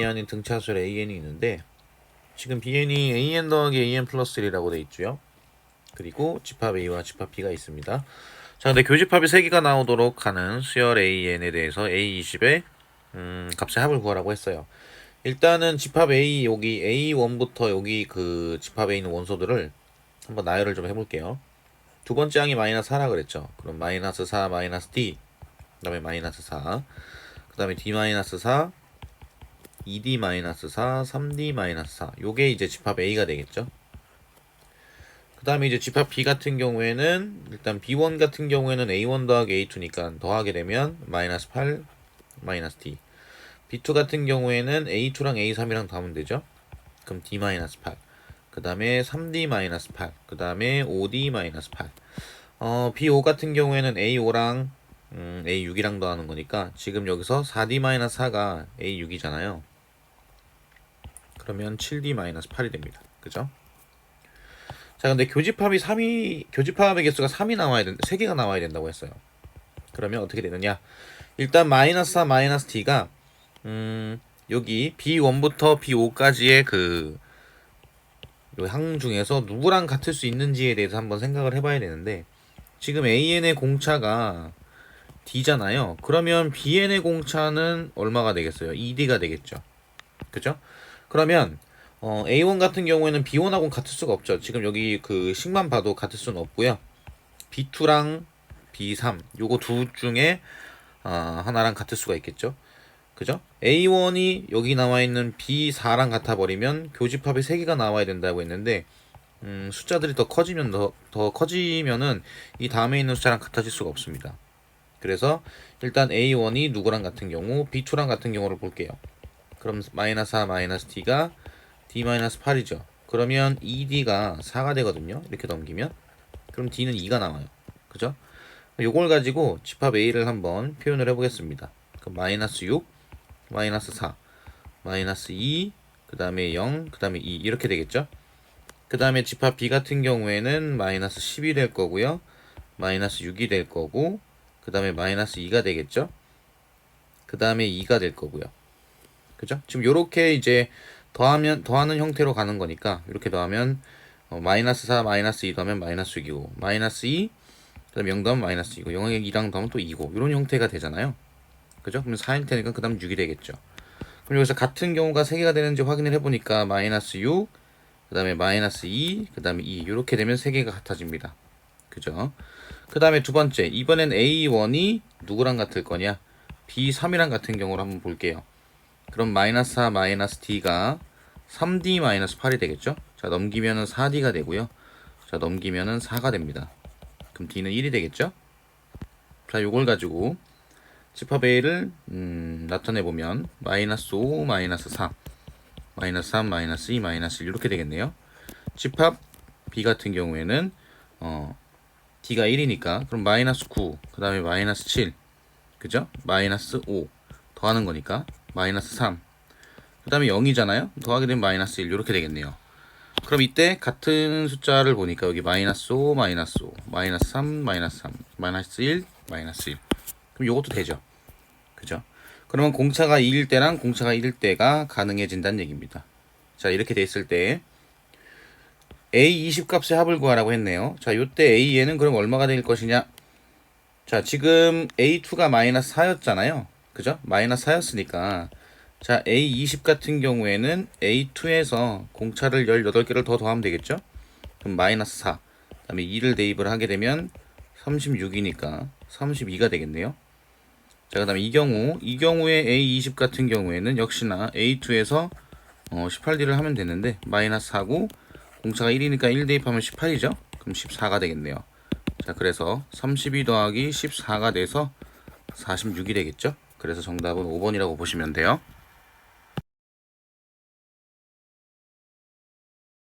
아닌 등차수열 AN이 있는데 지금 BN이 AN 더하기 AN 플러스 1이라고 돼 있죠. 그리고 집합 A와 집합 B가 있습니다. 자, 근데 교집합이 3개가 나오도록 하는 수열 AN에 대해서 A20의 값의 합을 구하라고 했어요. 일단은 집합 A, 여기 A1부터 여기 그 집합에 있는 원소들을 한번 나열을 좀 해볼게요. 두 번째 항이 마이너스 4라 그랬죠. 그럼 마이너스 4, 마이너스 D, 그 다음에 마이너스 4, 그 다음에 D 마이너스 4, 2D 마이너스 4, 3D 마이너스 4. 요게 이제 집합 A가 되겠죠. 그 다음에 이제 집합 B 같은 경우에는 일단 B1 같은 경우에는 A1 더하기 A2니까 더하게 되면 마이너스 8, 마이너스 D. B2 같은 경우에는 A2랑 A3이랑 더하면 되죠. 그럼 D 마이너스 8. 그 다음에 3D 마이너스 8. 그 다음에 5D 마이너스 8. B5 같은 경우에는 A5랑 A6이랑 더하는 거니까 지금 여기서 4D 마이너스 4가 A6이잖아요. 그러면 7D 마이너스 8이 됩니다. 그죠? 자, 근데 교집합의 개수가 3이 나와야 된다. 3개가 나와야 된다고 했어요. 그러면 어떻게 되느냐? 일단 마이너스 4, 마이너스 D가 여기 B1부터 B5까지의 그 항 중에서 누구랑 같을 수 있는지에 대해서 한번 생각을 해봐야 되는데 지금 AN의 공차가 D잖아요. 그러면 BN의 공차는 얼마가 되겠어요? 2D가 되겠죠. 그죠? 그러면 A1 같은 경우에는 B1하고는 같을 수가 없죠. 지금 여기 그 식만 봐도 같을 수는 없고요. B2랑 B3 요거 두 중에 하나랑 같을 수가 있겠죠. 그죠? A1이 여기 나와 있는 B4랑 같아 버리면 교집합이 3개가 나와야 된다고 했는데 숫자들이 더 커지면 더 커지면은 이 다음에 있는 숫자랑 같아질 수가 없습니다. 그래서 일단 A1이 누구랑 같은 경우 B2랑 같은 경우를 볼게요. 그럼 마이너스 4 마이너스 D가 D 마이너스 8이죠. 그러면 2D가 4가 되거든요. 이렇게 넘기면 그럼 D는 2가 나와요. 그죠? 요걸 가지고 집합 A를 한번 표현을 해보겠습니다. 그럼 마이너스 6 마이너스 4 마이너스 2 그 다음에 0 그 다음에 2 이렇게 되겠죠. 그 다음에 집합 B 같은 경우에는 마이너스 10이 될 거고요. 마이너스 6이 될 거고 그 다음에 마이너스 2가 되겠죠. 그 다음에 2가 될 거고요. 그죠? 지금 요렇게 이제 더하는 형태로 가는 거니까 이렇게 더하면 마이너스 4 마이너스 2 더하면 마이너스 6이고 마이너스 2 그다음 0 더하면 마이너스 2고 0에 2랑 더하면 또 2고 이런 형태가 되잖아요. 그죠? 그럼 4일 테니까 그 다음 6이 되겠죠. 그럼 여기서 같은 경우가 3개가 되는지 확인을 해보니까 마이너스 6, 그 다음에 마이너스 2, 그 다음에 2 이렇게 되면 3개가 같아집니다. 그죠? 그 다음에 두 번째 이번엔 A1이 누구랑 같을 거냐? B3이랑 같은 경우로 한번 볼게요. 그럼 마이너스 4 마이너스 D가 3D 마이너스 8이 되겠죠? 자 넘기면은 4D가 되고요. 자 넘기면은 4가 됩니다. 그럼 D는 1이 되겠죠? 자 요걸 가지고 집합 A를 나타내보면 마이너스 5 마이너스 4 마이너스 3 마이너스 2 마이너스 1 이렇게 되겠네요. 집합 B 같은 경우에는 D가 1이니까 그럼 마이너스 9 그 다음에 마이너스 7 그죠? 마이너스 5 더하는 거니까 마이너스 3 그 다음에 0이잖아요. 더하게 되면 마이너스 1 이렇게 되겠네요. 그럼 이때 같은 숫자를 보니까 여기 마이너스 5 마이너스 5 마이너스 3 마이너스 3 마이너스 1 마이너스 1 그럼 요것도 되죠. 그죠? 그러면 공차가 2일 때랑 공차가 1일 때가 가능해진다는 얘기입니다. 자 이렇게 돼 있을 때 A20 값의 합을 구하라고 했네요. 자 요때 A에는 그럼 얼마가 될 것이냐. 자 지금 A2가 마이너스 4였잖아요. 그죠? 마이너스 4였으니까 자 A20 같은 경우에는 A2에서 공차를 18개를 더 더하면 되겠죠? 그럼 마이너스 4 그 다음에 2를 대입을 하게 되면 36이니까 32가 되겠네요. 자, 그 다음에 이 경우에 A20 같은 경우에는 역시나 A2에서 18D를 하면 되는데 마이너스 4고 공차가 1이니까 1 대입하면 18이죠. 그럼 14가 되겠네요. 자, 그래서 32 더하기 14가 돼서 46이 되겠죠. 그래서 정답은 5번이라고 보시면 돼요.